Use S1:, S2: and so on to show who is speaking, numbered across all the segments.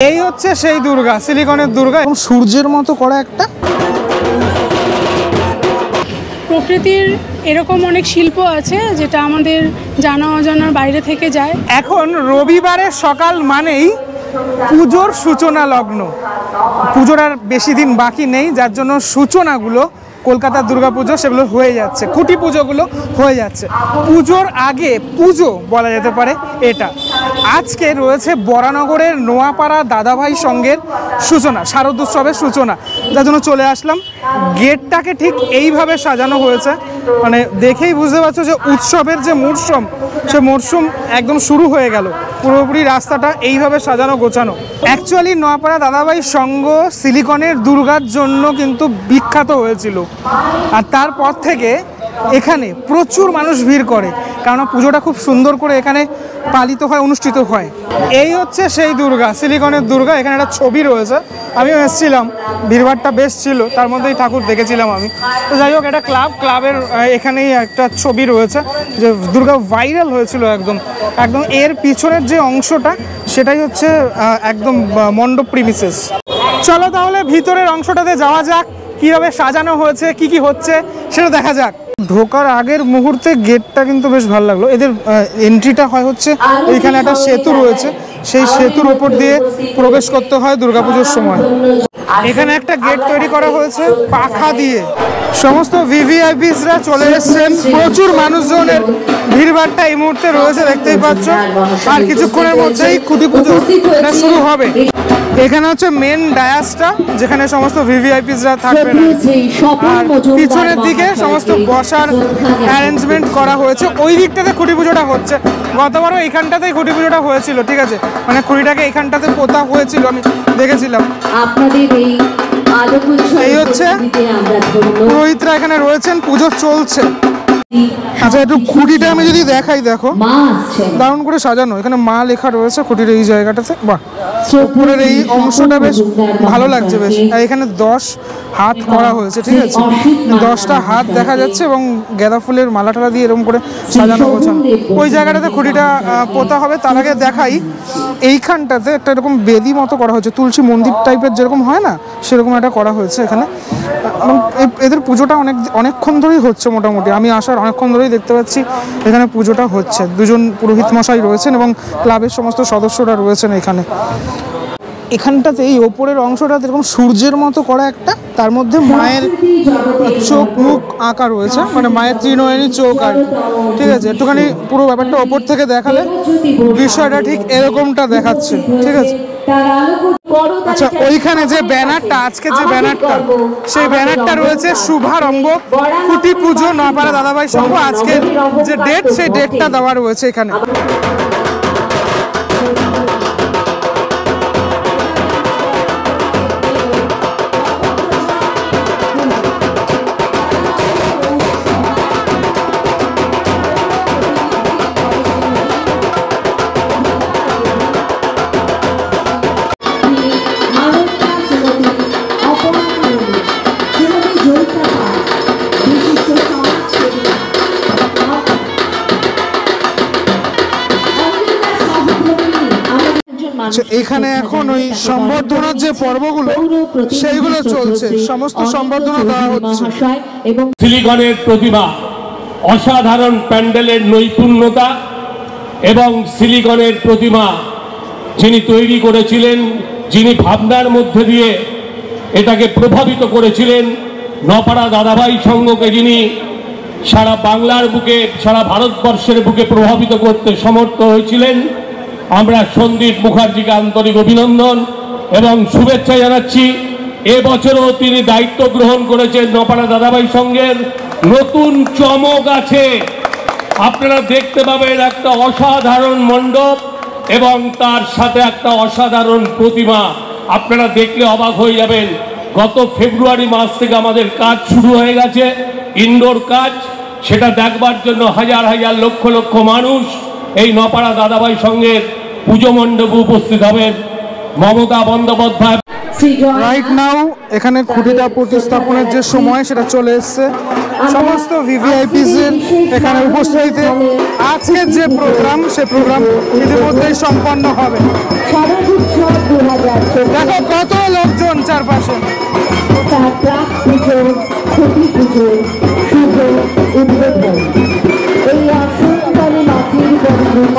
S1: এই হচ্ছে সেই দুর্গা, সিলিকনের দুর্গা, সূর্যের মতো করা একটা।
S2: প্রকৃতির এরকম অনেক শিল্প আছে যেটা আমাদের জানা অজানার বাইরে থেকে যায়।
S1: এখন রবিবারের সকাল মানেই পুজোর সূচনা লগ্ন। পুজোর আর বেশি দিন বাকি নেই, যার জন্য সূচনাগুলো কলকাতার দুর্গাপুজো সেগুলো হয়ে যাচ্ছে, খুঁটি পুজোগুলো হয়ে যাচ্ছে। পুজোর আগে পুজো বলা যেতে পারে এটা। আজকে রয়েছে বরানগরের নোয়াপাড়া দাদাভাই সংঘের সূচনা, শারদোৎসবের সূচনা, যার জন্য চলে আসলাম। গেটটাকে ঠিক এইভাবে সাজানো হয়েছে, মানে দেখেই বুঝতে পারছো যে উৎসবের যে মরশুম, সে মরশুম একদম শুরু হয়ে গেল। পুরোপুরি রাস্তাটা এইভাবে সাজানো গোছানো। অ্যাকচুয়ালি নোয়াপাড়া দাদাভাই সংঘ সিলিকনের দুর্গার জন্য কিন্তু বিখ্যাত হয়েছিল, আর তারপর থেকে এখানে প্রচুর মানুষ ভিড় করে, কারণ পুজোটা খুব সুন্দর করে এখানে পালিত হয়, অনুষ্ঠিত হয়। এই হচ্ছে সেই দুর্গা, সিলিকনের দুর্গা। এখানে একটা ছবি রয়েছে, আমিও এসেছিলাম, ভিড়ভাড়টা বেশ ছিল, তার মধ্যেই ঠাকুর দেখেছিলাম আমি। তো যাই হোক, একটা ক্লাবের এখানেই একটা ছবি রয়েছে যে দুর্গা ভাইরাল হয়েছিল একদম। এর পিছনের যে অংশটা সেটাই হচ্ছে একদম মণ্ডপ প্রিমিসেস। চলো তাহলে ভিতরের অংশটাতে যাওয়া যাক, কীভাবে সাজানো হয়েছে, কি কি হচ্ছে সেটা দেখা যাক। ঢোকার আগের মুহূর্তে গেটটা কিন্তু বেশ ভালো লাগলো। এদের এন্ট্রিটা হয় হচ্ছে এইখানে একটা সেতু রয়েছে, সেই সেতুর ওপর দিয়ে প্রবেশ করতে হয় দুর্গাপুজোর সময়। এখানে একটা গেট তৈরি করা হয়েছে পাখা দিয়ে। সমস্ত ভিভিআইপিসরা চলে এসেছেন, প্রচুর মানুষজনের ভিড়ভাড়টা এই মুহূর্তে রয়েছে, দেখতেই পাচ্ছ। আর কিছুক্ষণের মধ্যেই খুঁটি পুজো শুরু হবে। এখানে হচ্ছে মেন ডায়াসটা, যেখানে সমস্ত ভিভিআইপিসরা থাকবে, আর পিছনের দিকে সমস্ত বসার অ্যারেঞ্জমেন্ট করা হয়েছে। ওই দিকটাতে খুঁটি পুজোটা হচ্ছে। গতবারও এইখানটাতেই খুঁটি পুজোটা হয়েছিল, ঠিক আছে, মানে খুঁটিটাকে এইখানটাতে পোতা হয়েছিল, আমি দেখেছিলাম। এই হচ্ছে পুরোহিতরা এখানে রয়েছেন, পুজো চলছে। আচ্ছা, একটু খুঁটিটা আমি যদি দেখাই, দেখো দারুণ করে সাজানো। এখানে মা লেখা রয়েছে খুঁটির এই জায়গাটাতে, বাহ, উপরের এই অংশটা বেশ ভালো লাগছে বেশ। আর এখানে 10 হাত করা হয়েছে, ঠিক আছে, 10টা হাত দেখা যাচ্ছে, এবং গাঁদা ফুলের মালা টালা দিয়ে এরকম করে সাজানো গোছানো। ওই জায়গাটাতে খুঁটিটা পোতা হবে। তার আগে দেখাই, এইখানটাতে একটা এরকম বেদি মতো করা হয়েছে, তুলসী মন্দির টাইপের যেরকম হয় না, সেরকম একটা করা হয়েছে এখানে। এবং এদের পুজোটা অনেকক্ষণ ধরেই হচ্ছে, মোটামুটি আমি আসার অনেকক্ষণ ধরেই দেখতে পাচ্ছি এখানে পুজোটা হচ্ছে। দুজন পুরোহিত মশাই রয়েছেন এবং ক্লাবের সমস্ত সদস্যরা রয়েছেন এখানে। এখানটাতে এই ওপরের অংশটাতে এরকম সূর্যের মতো করা একটা, তার মধ্যে মায়ের চোখ মুখ আঁকা রয়েছে, মানে মায়ের ত্রিনয়নী চোখ আর কি, ঠিক আছে। একটুখানি পুরো ব্যাপারটা ওপর থেকে দেখালে বিষয়টা ঠিক এরকমটা দেখাচ্ছে, ঠিক আছে। আচ্ছা, ওইখানে যে ব্যানারটা, আজকে যে ব্যানারটা, সেই ব্যানারটা রয়েছে শুভারম্ভ খুঁটি পুজো নোয়াপাড়া দাদাভাই সংঘ। আজকের যে ডেট, সেই ডেটটা দেওয়া রয়েছে এখানে। এখানে এখন ওই সম্বর্ধনার যে পর্বগুলো সেইগুলো চলছে, সমস্ত সম্বর্ধনা দেওয়া হচ্ছে।
S3: সিলিকনের প্রতিভা, অসাধারণ প্যান্ডেলের নৈপুণ্যতা এবং সিলিকনের প্রতিমা যিনি তৈরি করেছিলেন, যিনি ভাবনার মধ্যে দিয়ে এটাকে প্রভাবিত করেছিলেন, নোয়াপাড়া দাদাভাই সংঘকে যিনি সারা বাংলার বুকে, সারা ভারতবর্ষের বুকে প্রভাবিত করতে সমর্থ হয়েছিলেন, আমরা সন্দীপ মুখার্জিকে আন্তরিক অভিনন্দন এবং শুভেচ্ছা জানাচ্ছি। এবছরও তিনি দায়িত্ব গ্রহণ করেছেন নোয়াপাড়া দাদাভাই সংঘের। নতুন চমক আছে, আপনারা দেখতে পাবেন একটা অসাধারণ মণ্ডপ এবং তার সাথে একটা অসাধারণ প্রতিমা। আপনারা দেখলে অবাক হয়ে যাবেন। গত ফেব্রুয়ারি মাস থেকে আমাদের কাজ শুরু হয়ে গেছে, ইনডোর কাজ। সেটা দেখবার জন্য হাজার হাজার লক্ষ লক্ষ মানুষ এই নোয়াপাড়া দাদাভাই সংঘের পুজো মণ্ডপে উপস্থিত হবেন। মমতা বন্দ্যোপাধ্যায়
S1: রাইট নাও এখানে খুঁটিটা প্রতিস্থাপনের যে সময় সেটা চলে এসছে। সমস্ত ভিভিআইপিস এর এখানে উপস্থিতিতে আজকের যে প্রোগ্রাম সে প্রোগ্রাম ইতিমধ্যেই সম্পন্ন হবে। দেখো কত লোকজন চারপাশে।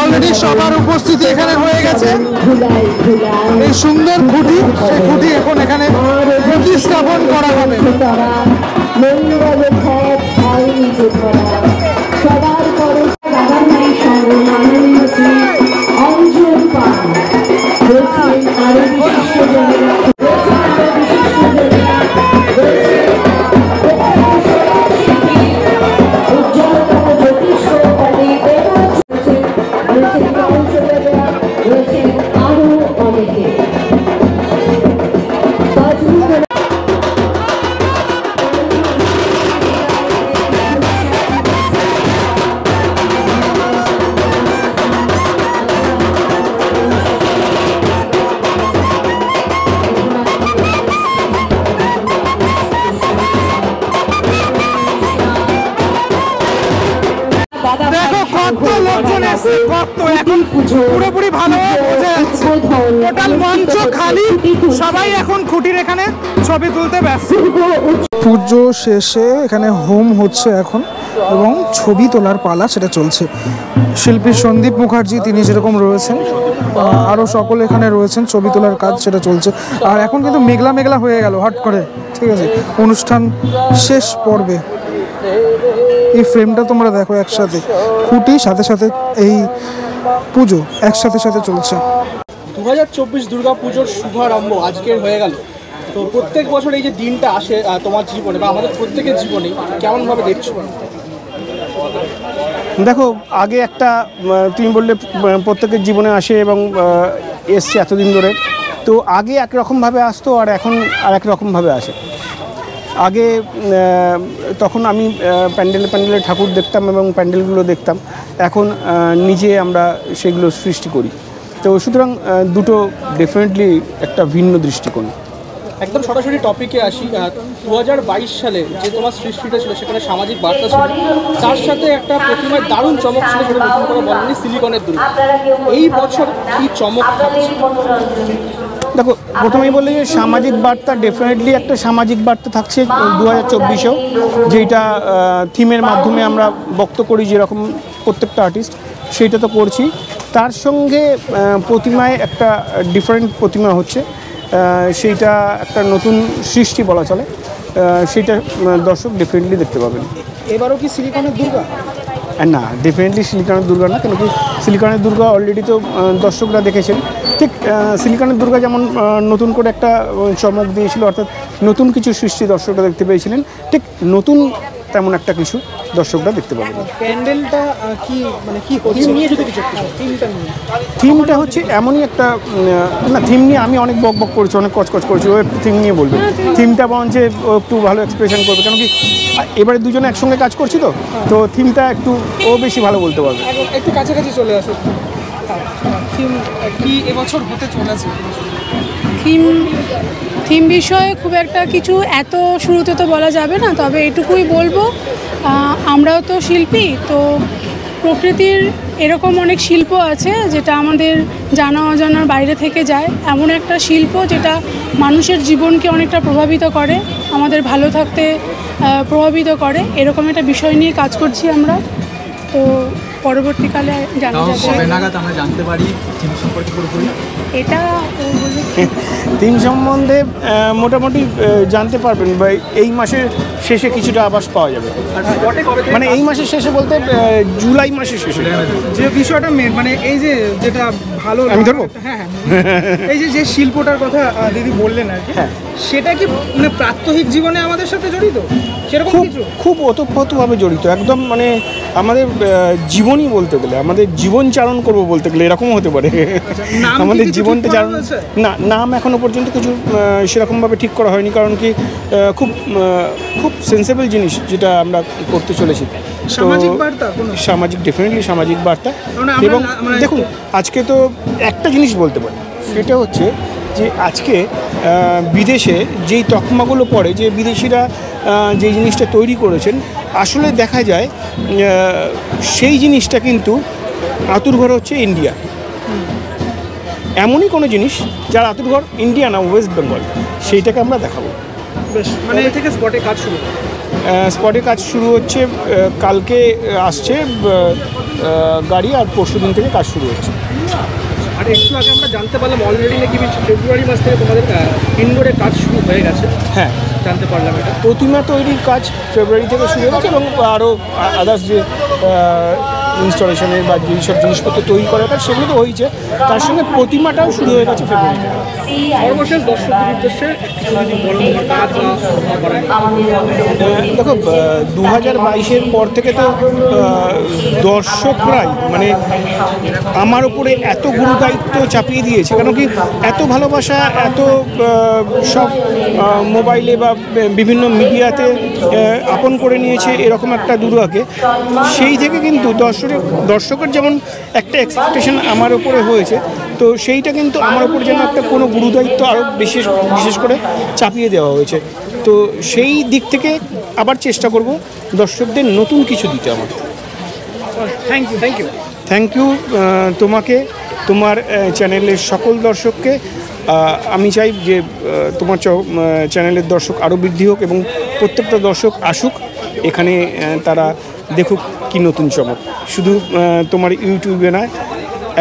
S1: অলরেডি সবার উপস্থিতি এখানে হয়ে গেছে। এই সুন্দর খুঁটি, সেই খুঁটি এখন এখানে প্রতিস্থাপন করা হবে। দেখো কত লোকজন এসছে, কত এখন পুরোপুরি ভালোভাবে বোঝা যাচ্ছে। টোটাল মঞ্চ খালি, সবাই এখন খুঁটির এখানে ছবি তুলতে ব্যস্ত। পুজো শেষে এখানে হোম হচ্ছে এখন এবং ছবি তোলার পালা সেটা চলছে। শিল্পী সন্দীপ মুখার্জি তিনি যেরকম রয়েছেন, আরও সকলে এখানে রয়েছেন, ছবি তোলার কাজ সেটা চলছে। আর এখন কিন্তু মেঘলা মেঘলা হয়ে গেল হট করে, ঠিক আছে, অনুষ্ঠান শেষ পর্বে। এই ফ্রেমটা তোমরা দেখো একসাথে, খুঁটি সাথে সাথে এই পুজো একসাথে সাথে চলছে।
S4: 2024 দুর্গা পুজোর শুভারম্ভ আজকের হয়ে গেল। তো প্রত্যেক বছর এই যে দিনটা আসে তোমার জীবনে বা আমাদের প্রত্যেকের জীবনে, কেমনভাবে দেখছো?
S5: দেখো, আগে একটা তুমি বললে প্রত্যেকের জীবনে আসে এবং এসছে এতদিন ধরে। তো আগে একরকমভাবে আসতো আর এখন আর এক রকমভাবে আসে। আগে তখন আমি প্যান্ডেলে ঠাকুর দেখতাম এবং প্যান্ডেলগুলো দেখতাম, এখন নিজে আমরা সেগুলো সৃষ্টি করি। তো সুতরাং দুটো ডেফিনেটলি একটা ভিন্ন দৃষ্টিকোণ।
S4: একদম সরাসরি টপিকে আসি। 2022 সালে যে তোমার সৃষ্টিটা ছিল সেখানে সামাজিক বার্তা ছিল, তার সাথে একটা প্রতিমার দারুণ চমক ছিল, সেটা নতুন করে বলেনি সিলিকনের দুর্গা। এই বছর কি চমক থাকছে?
S5: দেখো, প্রথমেই বললে যে সামাজিক বার্তা, ডেফিনেটলি একটা সামাজিক বার্তা থাকছে 2024-এও, যেটা থিমের মাধ্যমে আমরা বক্ত করি যেরকম প্রত্যেকটা আর্টিস্ট, সেইটা তো করছি। তার সঙ্গে প্রতিমায় একটা ডিফারেন্ট প্রতিমা হচ্ছে, সেইটা একটা নতুন সৃষ্টি বলা চলে, সেইটা দর্শক ডেফিনেটলি দেখতে পাবেন।
S4: এবারও কি সিলিকনের দুর্গা?
S5: না, ডেফিনেটলি সিলিকনের দুর্গা না, কেন কি সিলিকনের দুর্গা অলরেডি তো দর্শকরা দেখেছেন। ঠিক সিলিকনের দুর্গা যেমন নতুন করে একটা চমক দিয়েছিল, অর্থাৎ নতুন কিছু সৃষ্টি দর্শকরা দেখতে পেয়েছিলেন, ঠিক নতুন তেমন একটা কিছু দর্শকরা দেখতে পাবেন।
S4: প্যান্ডেলটা কি মানে কি থিম নিয়ে যদি কিছু
S5: থিমটা হচ্ছে এমনই একটা, না থিম নিয়ে আমি অনেক বক করেছি, অনেক কচকচ করেছি, ও একটু থিম নিয়ে বলবে। থিমটা বরঞ্চ একটু ভালো এক্সপ্রেশন করবে, কেন কি এবারে দুজনে একসঙ্গে কাজ করছি, তো থিমটা একটু ও বেশি ভালো বলতে পারবে।
S4: একটু কাছাকাছি চলে আসো। থিম কি এবছর হতে চলেছে?
S2: থিম বিষয়ে খুব একটা কিছু এত শুরুতে তো বলা যাবে না, তবে এটুকুই বলবো, আমরাও তো শিল্পী, তো প্রকৃতির এরকম অনেক শিল্প আছে যেটা আমাদের জানা অজানার বাইরে থেকে যায়। এমন একটা শিল্প যেটা মানুষের জীবনকে অনেকটা প্রভাবিত করে, আমাদের ভালো থাকতে প্রভাবিত করে, এরকম একটা বিষয় নিয়ে কাজ করছি আমরা। তো পরবর্তীকালে জানা যাবে।
S4: আমরা জানতে পারি থিম সম্পর্কে পুরোপুরি?
S2: এটা
S5: থিম সম্বন্ধে মোটামুটি জানতে পারবেন বা এই মাসের শেষে কিছুটা আভাস পাওয়া যাবে। মানে এই মাসের শেষে বলতে জুলাই মাসের শেষে।
S1: যে বিষয়টা মানে এই যে যেটা ভালো,
S5: আমি ধরবো?
S1: হ্যাঁ, এই যে শিল্পটার কথা দিদি বললেন আর কি, সেটা কি মানে প্রাত্যহিক জীবনে আমাদের সাথে জড়িত? সেরকম কিছু
S5: খুব ওতপ্রোতভাবে জড়িত, একদম মানে আমাদের জীবনই বলতে গেলে, আমাদের জীবন চারণ করবো বলতে গেলে এরকমও হতে পারে। আমাদের জীবনটা চারণ, না নাম এখনো পর্যন্ত কিছু সেরকমভাবে ঠিক করা হয়নি, কারণ কি খুব খুব সেন্সেবল জিনিস যেটা আমরা করতে চলেছি। সামাজিক, ডেফিনেটলি সামাজিক বার্তা। এবং দেখুন, আজকে তো একটা জিনিস বলতে পারি, সেটা হচ্ছে যে আজকে বিদেশে যেই তকমাগুলো পড়ে, যে বিদেশিরা যে জিনিসটা তৈরি করেছেন, আসলে দেখা যায় সেই জিনিসটা কিন্তু আতুরঘর হচ্ছে ইন্ডিয়া। এমনই কোনো জিনিস যার আতুরঘর ইন্ডিয়া না ওয়েস্ট বেঙ্গল, সেইটাকে আমরা দেখাবো।
S4: বেশ, মানে থেকে স্পটে কাজ শুরু হবে?
S5: স্পটে কাজ শুরু হচ্ছে, কালকে আসছে গাড়ি, আর পরশু দিন থেকে কাজ শুরু হচ্ছে।
S4: আর একটু আগে আমরা জানতে পারলাম অলরেডি নাকি ফেব্রুয়ারি মাস থেকে তোমাদের ইনডোরে কাজ শুরু হয়ে গেছে।
S5: হ্যাঁ,
S4: জানতে পারলাম এটা।
S5: প্রতিমা তৈরির কাজ ফেব্রুয়ারি থেকে শুরু হয়েছে, এবং আরও আদার্স যে ইনস্টলেশনের বা যেসব জিনিসপত্র তৈরি করার কাজ সেগুলো তো হয়েছে, তার সঙ্গে প্রতিমাটাও শুরু হয়ে গেছে ফেব্রুয়ারি থেকে।
S4: সর্বশেষ দর্শকদের উদ্দেশ্যে কাজ
S5: দেখো, 2022-এর পর থেকে তো দর্শকরাই মানে আমার উপরে এত গুরুদায়িত্ব চাপিয়ে দিয়েছে, কেন কি এত ভালোবাসা, এত সব মোবাইলে বা বিভিন্ন মিডিয়াতে আপন করে নিয়েছে এরকম একটা দুর্গাকে। সেই থেকে কিন্তু দর্শকের যেমন একটা এক্সপেকটেশন আমার উপরে হয়েছে, তো সেইটা কিন্তু আমার উপর যেন একটা কোনো গুরুদায়িত্ব আরও বিশেষ করে চাপিয়ে দেওয়া হয়েছে। তো সেই দিক থেকে আবার চেষ্টা করব দর্শকদের নতুন কিছু দিতে আমার। থ্যাংক ইউ তোমাকে, তোমার চ্যানেলের সকল দর্শককে। আমি চাই যে তোমার চ্যানেলের দর্শক আরও বৃদ্ধি হোক, এবং প্রত্যেকটা দর্শক আসুক এখানে, তারা দেখুক কি নতুন চমক। শুধু তোমার ইউটিউবে নয়,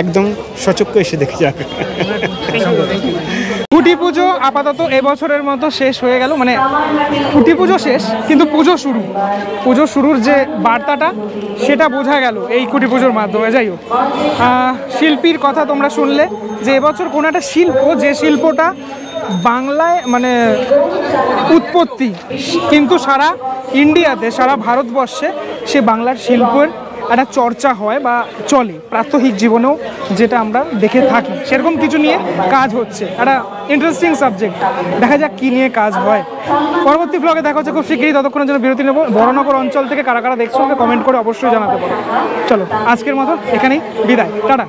S5: একদম সচক্ষে এসে দেখে যাবে।
S1: খুঁটি পুজো আপাতত এবছরের মতো শেষ হয়ে গেল, মানে খুঁটি পুজো শেষ কিন্তু পুজো শুরুর যে বার্তাটা সেটা বোঝা গেল এই খুঁটি পুজোর মাধ্যমে। যাই হোক, শিল্পীর কথা তোমরা শুনলে যে এবছর কোনো একটা শিল্প, যে শিল্পটা বাংলায় মানে উৎপত্তি, কিন্তু সারা ইন্ডিয়াতে, সারা ভারতবর্ষে সে বাংলার শিল্পের একটা চর্চা হয় বা চলে প্রাত্যহিক জীবনেও, যেটা আমরা দেখে থাকি। সেরকম কিছু নিয়ে কাজ হচ্ছে, একটা ইন্টারেস্টিং সাবজেক্ট। দেখা যাক কী নিয়ে কাজ হয়। পরবর্তী ব্লগে দেখা হচ্ছে খুব শীঘ্রই, ততক্ষণের জন্য বিরতি নেব। বড়নগর অঞ্চল থেকে কারা কারা দেখছো কমেন্ট করে অবশ্যই জানাতে পারো। চলো, আজকের মতো এখানেই বিদায়, টাটা।